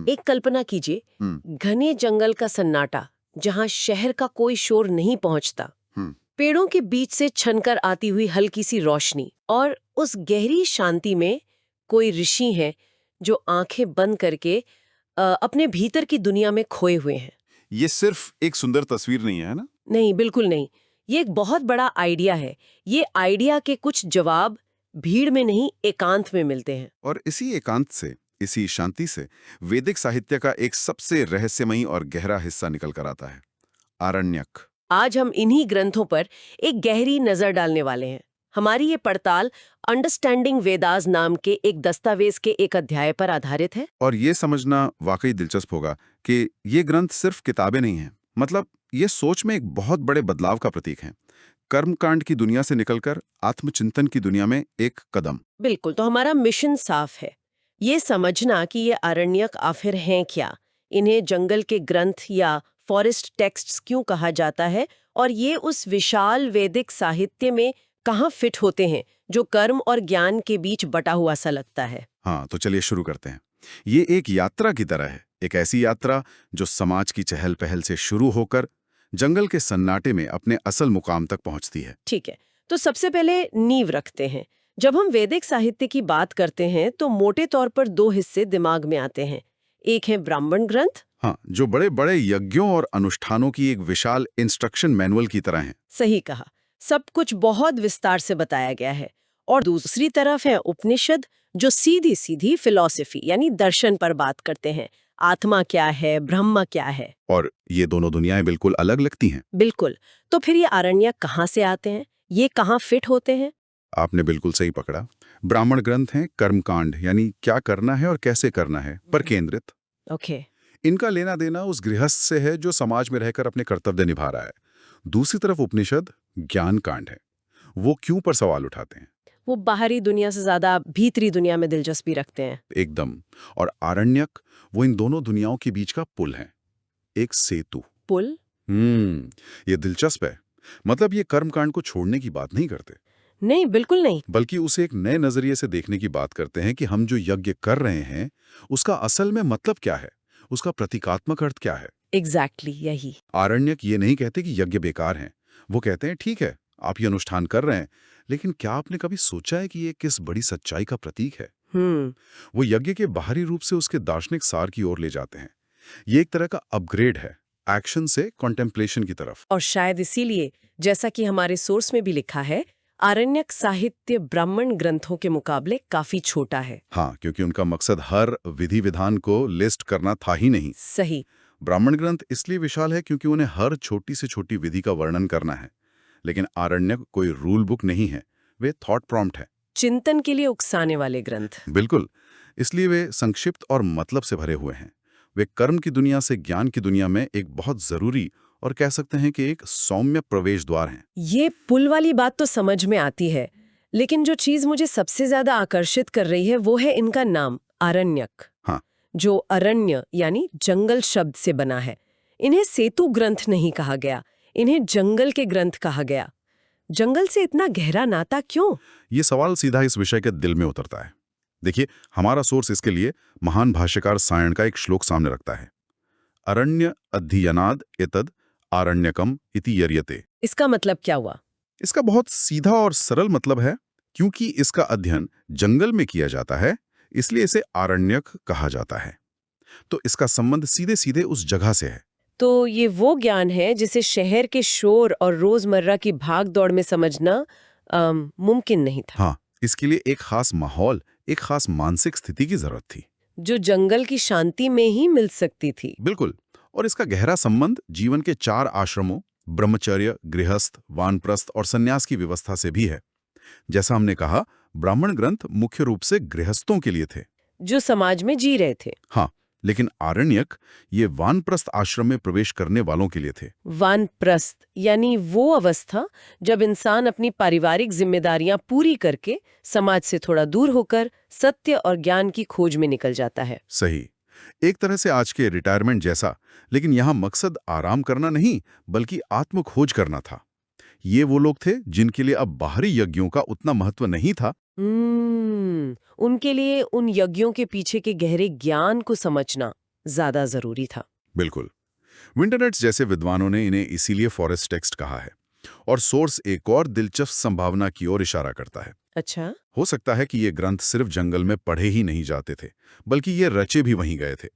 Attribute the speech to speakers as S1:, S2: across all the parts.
S1: एक कल्पना कीजिए, घने जंगल का सन्नाटा जहां शहर का कोई शोर नहीं पहुंचता, पेड़ों के बीच से छनकर आती हुई हल्की सी रोशनी, और उस गहरी शांति में कोई ऋषि है जो आंखें बंद करके अपने भीतर की दुनिया में खोए हुए हैं।
S2: ये सिर्फ एक सुंदर तस्वीर नहीं है ना?
S1: नहीं, बिल्कुल नहीं। ये एक बहुत बड़ा आइडिया है। ये आइडिया के कुछ जवाब भीड़ में नहीं, एकांत में मिलते हैं।
S2: और इसी एकांत से, इसी शांति से वैदिक साहित्य का एक सबसे रहस्यमयी और गहरा हिस्सा निकल कर आता है, आरण्यक।
S1: आज हम इन्हीं ग्रंथों पर एक गहरी नजर डालने वाले हैं। हमारी ये पड़ताल अंडरस्टैंडिंग वेदास नाम के एक दस्तावेज के एक अध्याय पर आधारित है।
S2: और ये समझना वाकई दिलचस्प होगा कि ये ग्रंथ सिर्फ किताबें नहीं हैं, मतलब ये सोच में एक बहुत बड़े बदलाव का प्रतीक हैं। कर्मकांड की दुनिया से निकलकर आत्मचिंतन की दुनिया में एक कदम।
S1: बिल्कुल, तो हमारा मिशन साफ है, ये समझना कि ये आरण्यक आखिर हैं क्या, इन्हें जंगल के ग्रंथ या फॉरेस्ट टेक्स्ट्स क्यों कहा जाता है, और ये उस विशाल वैदिक साहित्य में कहाँ फिट होते हैं जो कर्म और ज्ञान के बीच बटा हुआ सा लगता है।
S2: हाँ, तो चलिए शुरू करते हैं। ये एक यात्रा की तरह है, एक ऐसी यात्रा जो समाज की चहल पहल से शुरू होकर जंगल के सन्नाटे में अपने असल मुकाम तक पहुंचती है।
S1: ठीक है, तो सबसे पहले नींव रखते हैं। जब हम वैदिक साहित्य की बात करते हैं तो मोटे तौर पर दो हिस्से दिमाग में आते हैं। एक है ब्राह्मण ग्रंथ।
S2: हाँ, जो बड़े बड़े यज्ञों और अनुष्ठानों की एक विशाल इंस्ट्रक्शन मैनुअल की तरह है।
S1: सही कहा, सब कुछ बहुत विस्तार से बताया गया है। और दूसरी तरफ है उपनिषद, जो सीधी सीधी फिलॉसफी यानी दर्शन पर बात करते हैं। आत्मा क्या है, ब्रह्म क्या है।
S2: और ये दोनों दुनियाएं बिल्कुल अलग लगती हैं।
S1: बिल्कुल। तो फिर ये आरण्यक कहाँ से आते हैं, ये कहाँ फिट होते हैं?
S2: आपने बिल्कुल सही पकड़ा। ब्राह्मण ग्रंथ हैं कर्मकांड, यानी क्या करना है और कैसे करना है पर केंद्रित।
S1: ओके।
S2: इनका लेना देना उस गृहस्थ से है जो समाज में रहकर अपने कर्तव्य निभा रहा है। दूसरी तरफ उपनिषद ज्ञान कांड है, वो क्यों पर सवाल उठाते हैं।
S1: वो बाहरी दुनिया से ज्यादा भीतरी दुनिया में दिलचस्पी रखते हैं।
S2: एकदम। और आरण्यक वो इन दोनों दुनियाओं के बीच का पुल है, एक सेतु।
S1: पुल?
S2: ये दिलचस्प है। मतलब ये कर्मकांड को छोड़ने की बात नहीं करते,
S1: नहीं, बिल्कुल नहीं।
S2: बल्कि उसे एक नए नजरिए से देखने की बात करते हैं कि हम जो यज्ञ कर रहे हैं उसका असल में मतलब क्या है, उसका प्रतीकात्मक अर्थ क्या है।
S1: एग्जैक्टली यही।
S2: आरण्यक ये नहीं कहते कि यज्ञ बेकार हैं, वो कहते हैं ठीक है आप ये अनुष्ठान कर रहे हैं, लेकिन क्या आपने कभी सोचा है कि ये किस बड़ी सच्चाई का प्रतीक है। वो यज्ञ के बाहरी रूप से उसके दार्शनिक सार की ओर ले जाते हैं। ये एक तरह का अपग्रेड है, एक्शन से कॉन्टेम्पलेशन की तरफ।
S1: और शायद इसीलिए, जैसा कि हमारे सोर्स में भी लिखा है, आरण्यक साहित्य ब्राह्मण ग्रंथों के मुकाबले काफी छोटा है।
S2: हाँ, क्योंकि उनका मकसद हर विधि विधान को लिस्ट करना था ही नहीं।
S1: सही।
S2: ब्राह्मण ग्रंथ इसलिए विशाल है क्योंकि उन्हें हर छोटी से छोटी विधि का वर्णन करना है, लेकिन आरण्यक कोई रूल बुक नहीं है, वे थॉट प्रॉम्प्ट है।
S1: चिंतन के लिए उकसाने वाले ग्रंथ।
S2: बिल्कुल, इसलिए वे संक्षिप्त और मतलब से भरे हुए हैं। वे कर्म की दुनिया से ज्ञान की दुनिया में एक बहुत जरूरी और कह सकते हैं कि एक सौम्य प्रवेश द्वार हैं।
S1: ये पुल वाली बात तो समझ में आती है, लेकिन जो चीज मुझे सबसे ज्यादा आकर्षित कर रही है वो है इनका नाम, आरण्यक।
S2: हाँ,
S1: जो अरण्य यानी जंगल शब्द से बना है। इन्हें सेतु ग्रंथ नहीं कहा गया, इन्हें जंगल के ग्रंथ कहा गया। जंगल से इतना गहरा नाता क्यों?
S2: ये सवाल सीधा इस विषय के दिल में उतरता है। देखिए, हमारा सोर्स इसके लिए महान भाष्यकार सायण का एक श्लोक सामने रखता है, अरण्य अध्ययनाद एतद आरण्यकम इति यर्यते।
S1: इसका मतलब क्या हुआ?
S2: इसका बहुत सीधा और सरल मतलब है, क्योंकि इसका अध्ययन जंगल में किया जाता है इसलिए इसे आरण्यक कहा जाता है। तो इसका संबंध सीधे सीधे उस जगह से है।
S1: तो ये वो ज्ञान है जिसे शहर के शोर और रोजमर्रा की भाग दौड़ में समझना मुमकिन नहीं था।
S2: हाँ, इसके लिए एक खास माहौल, एक खास मानसिक स्थिति की जरूरत थी,
S1: जो जंगल की शांति में ही मिल सकती थी।
S2: बिल्कुल। और इसका गहरा संबंध जीवन के 4 आश्रमों ब्रह्मचर्य, गृहस्थ, वानप्रस्थ और सन्यास की व्यवस्था से भी है। जैसा हमने कहा, ब्राह्मण ग्रंथ मुख्य रूप से गृहस्थों के लिए थे
S1: जो समाज में जी रहे थे।
S2: हाँ, लेकिन आरण्यक ये वानप्रस्थ आश्रम में प्रवेश करने वालों के लिए थे।
S1: वानप्रस्थ यानी वो अवस्था जब इंसान अपनी पारिवारिक जिम्मेदारियां पूरी करके समाज से थोड़ा दूर होकर सत्य और ज्ञान की खोज में निकल जाता है।
S2: सही, एक तरह से आज के रिटायरमेंट जैसा, लेकिन यहाँ मकसद आराम करना नहीं बल्कि आत्म खोज करना था। ये वो लोग थे जिनके लिए अब बाहरी यज्ञों का उतना महत्व नहीं था।
S1: उनके लिए उन यज्ञों के पीछे के गहरे ज्ञान को समझना, ज्यादा जरूरी था।
S2: बिल्कुल। विंटरनेट्स जैसे विद्वानों ने इन्हें इसीलिए फॉरेस्ट टेक्स्ट कहा है। और सोर्स एक और दिलचस्प संभावना की ओर इशारा करता है।
S1: अच्छा।
S2: हो सकता है कि ये ग्रंथ सिर्फ जंगल में पढ़े ही नहीं जाते थे, बल्कि ये रचे भी वहीं गए थे,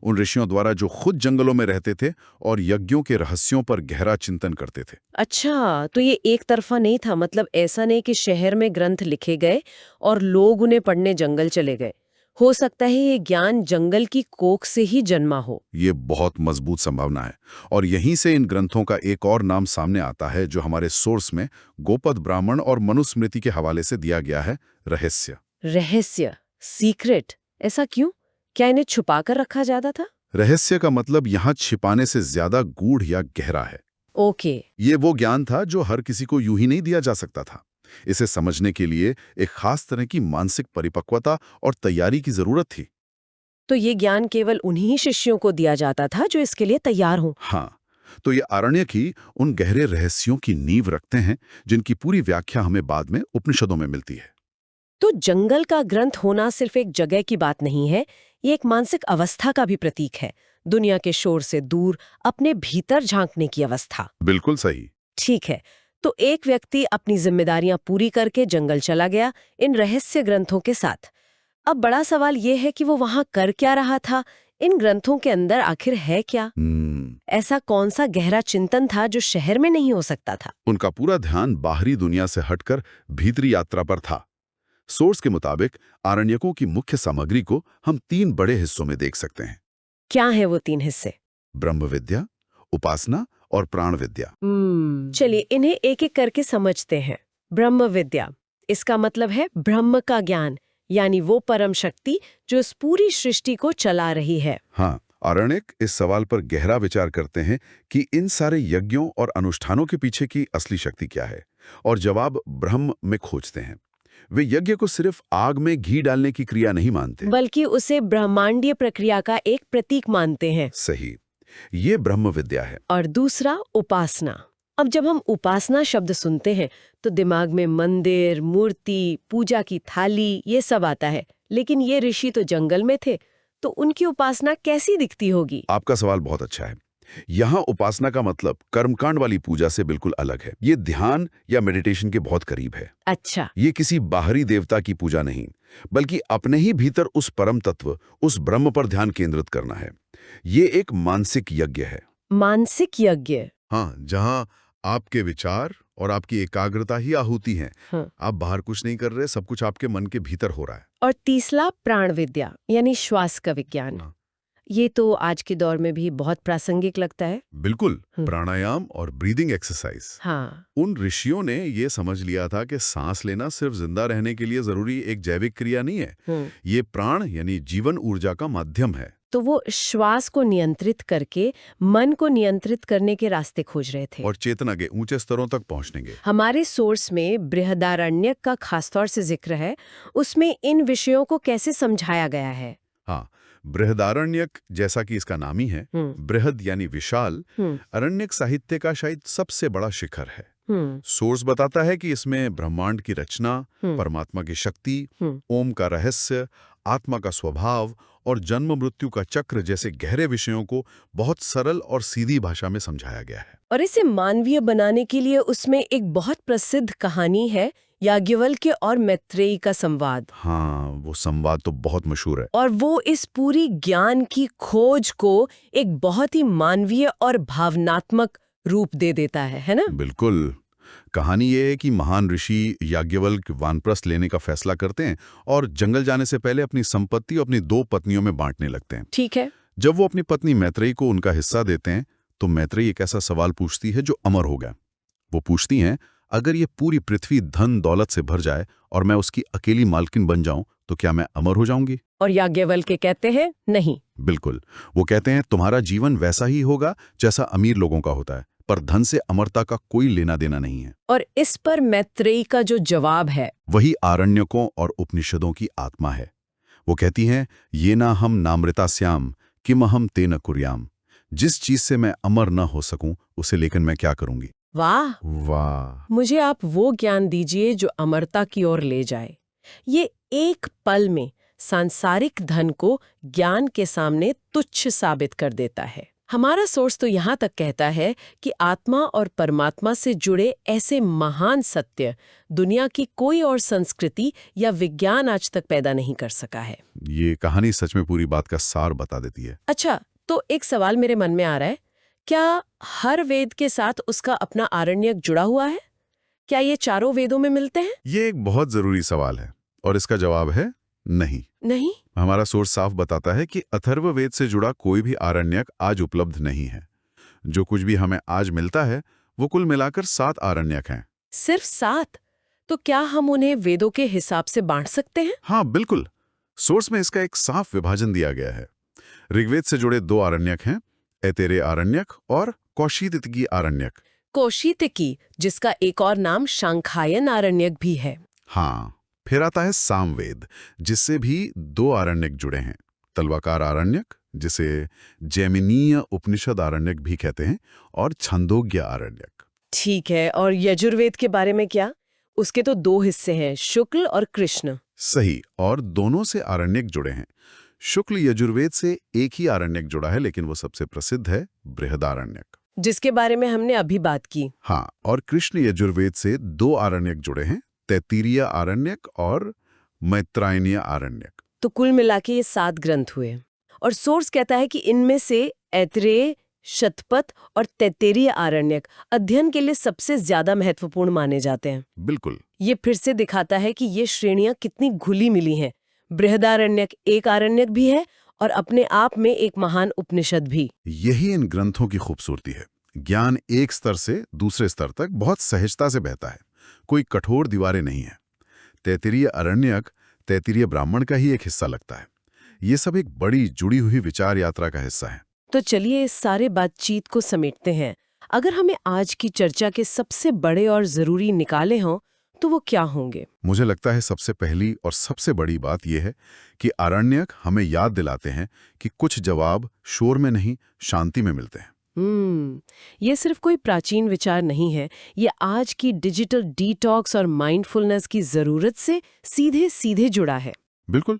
S2: उन ऋषियों द्वारा जो खुद जंगलों में रहते थे और यज्ञों के रहस्यों पर गहरा चिंतन करते थे।
S1: अच्छा, तो ये एक तरफा नहीं था, मतलब ऐसा नहीं कि शहर में ग्रंथ लिखे गए और लोग उन्हें पढ़ने जंगल चले गए। हो सकता है ये ज्ञान जंगल की कोख से ही जन्मा हो।
S2: ये बहुत मजबूत संभावना है, और यहीं से इन ग्रंथों का एक और नाम सामने आता है जो हमारे सोर्स में गोपद ब्राह्मण और मनुस्मृति के हवाले से दिया गया है, रहस्य।
S1: रहस्य, सीक्रेट, ऐसा क्यों? क्या इन्हें छुपा कर रखा जाता था?
S2: रहस्य का मतलब यहाँ छिपाने से ज्यादा गूढ़ या गहरा है।
S1: ओके।
S2: ये वो ज्ञान था जो हर किसी को यूं ही नहीं दिया जा सकता था। इसे समझने के लिए एक खास तरह की मानसिक परिपक्वता और तैयारी की जरूरत थी।
S1: तो ये ज्ञान केवल उन्हीं शिष्यों को दिया जाता था जो इसके लिए तैयार हों।
S2: हाँ, तो ये आरण्यक ही उन गहरे रहस्यों की नींव रखते हैं जिनकी पूरी व्याख्या हमें बाद में उपनिषदों में मिलती है।
S1: तो जंगल का ग्रंथ होना सिर्फ एक जगह की बात नहीं है, ये एक मानसिक अवस्था का भी प्रतीक है। दुनिया के शोर से दूर अपने भीतर झांकने की अवस्था।
S2: बिल्कुल सही।
S1: ठीक है, तो एक व्यक्ति अपनी जिम्मेदारियां पूरी करके जंगल चला गया इन रहस्य ग्रंथों के साथ। अब बड़ा सवाल ये है कि वो वहां कर क्या रहा था? इन ग्रंथों के अंदर आखिर है क्या? ऐसा कौन सा गहरा चिंतन था जो शहर में नहीं हो सकता था?
S2: उनका पूरा ध्यान बाहरी दुनिया से हटकर भीतरी यात्रा पर था। सोर्स के मुताबिक आरण्यकों की मुख्य सामग्री को हम 3 बड़े हिस्सों में देख सकते हैं।
S1: क्या है वो 3 हिस्से?
S2: ब्रह्म विद्या, उपासना और प्राण विद्या।
S1: चलिए इन्हें एक एक करके समझते हैं। ब्रह्म विद्या, इसका मतलब है ब्रह्म का ज्ञान, यानी वो परम शक्ति जो इस पूरी सृष्टि को चला रही है।
S2: हाँ, आरण्यक इस सवाल पर गहरा विचार करते हैं कि इन सारे यज्ञों और अनुष्ठानों के पीछे की असली शक्ति क्या है, और जवाब ब्रह्म में खोजते हैं। वे यज्ञ को सिर्फ आग में घी डालने की क्रिया नहीं मानते,
S1: बल्कि उसे ब्रह्मांडीय प्रक्रिया का एक प्रतीक मानते हैं।
S2: सही, ये ब्रह्म विद्या है।
S1: और दूसरा उपासना। अब जब हम उपासना शब्द सुनते हैं तो दिमाग में मंदिर, मूर्ति, पूजा की थाली, ये सब आता है। लेकिन ये ऋषि तो जंगल में थे, तो उनकी उपासना कैसी दिखती होगी?
S2: आपका सवाल बहुत अच्छा है। यहाँ उपासना का मतलब कर्मकांड वाली पूजा से बिल्कुल अलग है। ये ध्यान या मेडिटेशन के बहुत करीब है।
S1: अच्छा।
S2: ये किसी बाहरी देवता की पूजा नहीं, बल्कि अपने ही भीतर उस परम तत्व, उस ब्रह्म पर ध्यान केंद्रित करना है। ये एक मानसिक यज्ञ है।
S1: मानसिक यज्ञ?
S2: हाँ, जहाँ आपके विचार और आपकी एकाग्रता ही आहुति है।
S1: हाँ।
S2: आप बाहर कुछ नहीं कर रहे, सब कुछ आपके मन के भीतर हो रहा है।
S1: और तीसरा प्राण विद्या, यानी श्वास का विज्ञान।
S2: हाँ।
S1: ये तो आज के दौर में भी बहुत प्रासंगिक लगता है।
S2: बिल्कुल, प्राणायाम और ब्रीदिंग एक्सरसाइज।
S1: हाँ।
S2: उन ऋषियों ने ये समझ लिया था कि सांस लेना सिर्फ जिंदा रहने के लिए जरूरी एक जैविक क्रिया नहीं है। ये प्राण यानी जीवन ऊर्जा का माध्यम है।
S1: तो वो श्वास को नियंत्रित करके मन को नियंत्रित करने के रास्ते खोज रहे थे
S2: और चेतना के ऊंचे स्तरों तक पहुंचने।
S1: हमारे सोर्स में बृहदारण्यक का खासतौर से जिक्र है, उसमें इन विषयों को कैसे समझाया गया है?
S2: हाँ, बृहदारण्यक, जैसा कि इसका नाम ही है, बृहद यानी विशाल, अरण्यक साहित्य का शायद सबसे बड़ा शिखर है। सोर्स बताता है कि इसमें ब्रह्मांड की रचना, परमात्मा की शक्ति, ओम का रहस्य, आत्मा का स्वभाव और जन्म मृत्यु का चक्र जैसे गहरे विषयों को बहुत सरल और सीधी भाषा में समझाया गया है।
S1: और इसे मानवीय बनाने के लिए उसमें एक बहुत प्रसिद्ध कहानी है, याज्ञवल्क्य और मैत्रेयी का संवाद।
S2: हाँ, वो संवाद तो बहुत मशहूर है।
S1: और वो इस पूरी ज्ञान की खोज को एक बहुत ही मानवीय और भावनात्मक रूप दे देता है ना?
S2: बिल्कुल। कहानी ये है कि महान ऋषि याज्ञवल्क्य वानप्रस्थ लेने का फैसला करते हैं और जंगल जाने से पहले अपनी संपत्ति अपनी 2 पत्नियों में बांटने लगते हैं।
S1: ठीक है।
S2: जब वो अपनी पत्नी मैत्रेयी को उनका हिस्सा देते हैं तो मैत्रेयी एक ऐसा सवाल पूछती है जो अमर हो गया। वो पूछती हैं, अगर ये पूरी पृथ्वी धन दौलत से भर जाए और मैं उसकी अकेली मालकिन बन जाऊं तो क्या मैं अमर हो जाऊंगी?
S1: और याज्ञवल्क्य कहते हैं नहीं।
S2: बिल्कुल। वो कहते हैं तुम्हारा जीवन वैसा ही होगा जैसा अमीर लोगों का होता है, पर धन से अमरता का कोई लेना देना नहीं है।
S1: और इस पर मैत्रेयी का जो जवाब है
S2: वही आरण्यकों और उपनिषदों की आत्मा है। वो कहती हैं, ये ना हम नामृतास्याम किम हम तेन कुर्याम। जिस चीज से मैं अमर न हो सकूं उसे लेकर मैं क्या करूंगी?
S1: वाह
S2: वाह।
S1: मुझे आप वो ज्ञान दीजिए जो अमरता की ओर ले जाए। ये एक पल में सांसारिक धन को ज्ञान के सामने तुच्छ साबित कर देता है। हमारा सोर्स तो यहाँ तक कहता है कि आत्मा और परमात्मा से जुड़े ऐसे महान सत्य दुनिया की कोई और संस्कृति या विज्ञान आज तक पैदा नहीं कर सका है।
S2: ये कहानी सच में पूरी बात का सार बता देती है।
S1: अच्छा, तो एक सवाल मेरे मन में आ रहा है, क्या हर वेद के साथ उसका अपना आरण्यक जुड़ा हुआ है? क्या ये चारों वेदों में मिलते हैं?
S2: ये एक बहुत जरूरी सवाल है और इसका जवाब है नहीं।
S1: नहीं?
S2: हमारा सोर्स साफ बताता है कि अथर्ववेद से जुड़ा कोई भी आरण्यक आज उपलब्ध नहीं है। जो कुछ भी हमें आज मिलता है वो कुल मिलाकर 7 आरण्यक हैं।
S1: सिर्फ 7? तो क्या हम उन्हें वेदों के हिसाब से बांट सकते हैं?
S2: हाँ, बिल्कुल। सोर्स में इसका एक साफ विभाजन दिया गया है। ऋग्वेद से जुड़े 2 आरण्यक हैं, ऐतरेय आरण्यक और कौशितकी आरण्यक।
S1: कौशितकी, जिसका एक और नाम शांखायन आरण्यक भी है।
S2: हाँ, फिर आता है सामवेद, जिससे भी 2 आरण्यक जुड़े हैं। तल्वाकार आरण्यक, जिसे जैमिनीय उपनिषद आरण्यक भी कहते हैं, और छंदोग्य आरण्यक।
S1: ठीक है, और यजुर्वेद के बारे में क्या? उसके तो 2 हिस्से हैं, शुक्ल और कृष्ण।
S2: सही, और दोनों से आरण्यक जुड़े हैं। शुक्ल यजुर्वेद से एक ही आरण्यक जुड़ा है, लेकिन वो सबसे प्रसिद्ध है बृहदारण्यक,
S1: जिसके बारे में हमने अभी बात की।
S2: हाँ, और कृष्ण यजुर्वेद से 2 आरण्यक जुड़े हैं, तैत्तिरीय आरण्यक और मैत्रायनीय आरण्यक।
S1: तो कुल मिला के ये 7 ग्रंथ हुए, और सोर्स कहता है कि इनमें से ऐतरेय, शतपथ और तैत्तिरीय आरण्यक अध्ययन के लिए सबसे ज्यादा महत्वपूर्ण माने जाते हैं।
S2: बिल्कुल।
S1: ये फिर से दिखाता है कि ये श्रेणियां कितनी घुली मिली हैं। बृहदारण्यक एक आरण्यक भी है और अपने आप में एक महान उपनिषद भी।
S2: यही इन ग्रंथों की खूबसूरती है। ज्ञान एक स्तर से दूसरे स्तर तक बहुत सहजता से बहता है, कोई कठोर दीवारें नहीं है। तैत्तिरीय आरण्यक तैत्तिरीय ब्राह्मण का ही एक हिस्सा लगता है। ये सब एक बड़ी जुड़ी हुई विचार यात्रा का हिस्सा है।
S1: तो चलिए इस सारे बातचीत को समेटते हैं। अगर हमें आज की चर्चा के सबसे बड़े और जरूरी निकाले हों तो वो क्या होंगे?
S2: मुझे लगता है सबसे पहली और सबसे बड़ी बात यह है कि आरण्यक हमें याद दिलाते हैं कि कुछ जवाब शोर में नहीं, शांति में मिलते हैं।
S1: ये सिर्फ कोई प्राचीन विचार नहीं है, ये आज की डिजिटल डिटॉक्स और माइंडफुलनेस की जरूरत से सीधे सीधे जुड़ा है।
S2: बिल्कुल।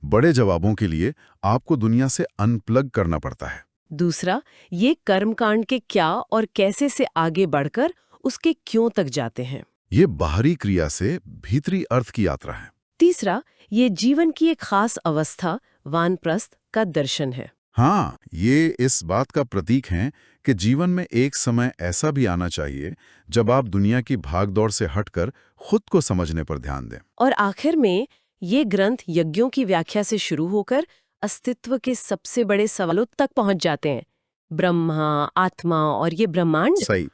S2: बड़े जवाबों के लिए आपको दुनिया से अनप्लग करना पड़ता है।
S1: दूसरा, ये कर्मकांड के क्या और कैसे से आगे बढ़कर उसके क्यों तक जाते हैं।
S2: ये बाहरी क्रिया से भीतरी अर्थ की यात्रा है।
S1: तीसरा, ये जीवन की एक खास अवस्था, वानप्रस्थ का दर्शन है।
S2: हाँ, ये इस बात का प्रतीक है कि जीवन में एक समय ऐसा भी आना चाहिए जब आप दुनिया की भागदौड़ से हटकर खुद को समझने पर ध्यान दें।
S1: और आखिर में ये ग्रंथ यज्ञों की व्याख्या से शुरू होकर अस्तित्व के सबसे बड़े सवालों तक पहुंच जाते हैं, ब्रह्मा, आत्मा और ये ब्रह्मांड।
S2: सही।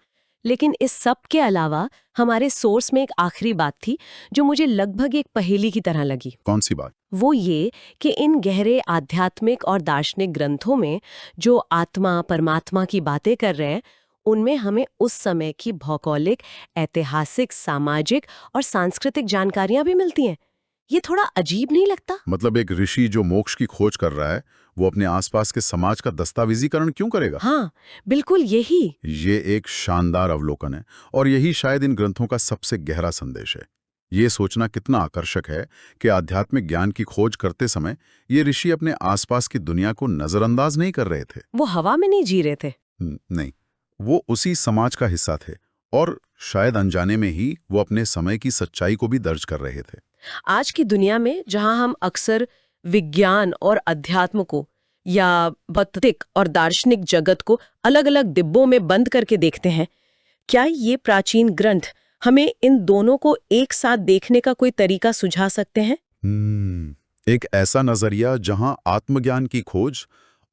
S1: लेकिन इस सब के अलावा हमारे सोर्स में एक आखिरी बात थी जो मुझे लगभग एक पहेली की तरह लगी।
S2: कौन सी बात?
S1: वो ये कि इन गहरे आध्यात्मिक और दार्शनिक ग्रंथों में जो आत्मा परमात्मा की बातें कर रहे हैं, उनमें हमें उस समय की भौगोलिक, ऐतिहासिक, सामाजिक और सांस्कृतिक जानकारियां भी मिलती हैं। ये थोड़ा अजीब नहीं लगता?
S2: मतलब एक ऋषि जो मोक्ष की खोज कर रहा है, वो अपने आसपास के समाज का दस्तावेजीकरण क्यों करेगा?
S1: हाँ, बिल्कुल यही।
S2: ये एक शानदार अवलोकन है और यही शायद इन ग्रंथों का सबसे गहरा संदेश है। ये सोचना कितना आकर्षक है कि आध्यात्मिक ज्ञान की खोज करते समय ये ऋषि अपने आसपास की दुनिया को नजरअंदाज नहीं कर रहे थे।
S1: वो हवा में नहीं जी रहे थे।
S2: नहीं, वो उसी समाज का हिस्सा थे और शायद अनजाने में ही वो अपने समय की सच्चाई को भी दर्ज कर रहे थे।
S1: आज की दुनिया में जहां हम अक्सर विज्ञान और अध्यात्म को या भौतिक और दार्शनिक जगत को अलग-अलग डिब्बों में बंद करके देखते हैं, क्या ये प्राचीन ग्रंथ हमें इन दोनों को एक साथ देखने का कोई तरीका सुझा सकते हैं?
S2: एक ऐसा नजरिया जहां आत्मज्ञान की खोज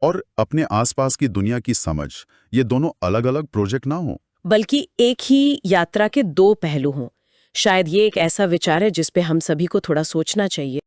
S2: और अपने आसपास की दुनिया की समझ, ये दोनों अलग-अलग प्रोजेक्ट ना हो,
S1: बल्कि एक ही यात्रा के 2 पहलू हों। शायद ये एक ऐसा विचार है जिस पे हम सभी को थोड़ा सोचना चाहिए।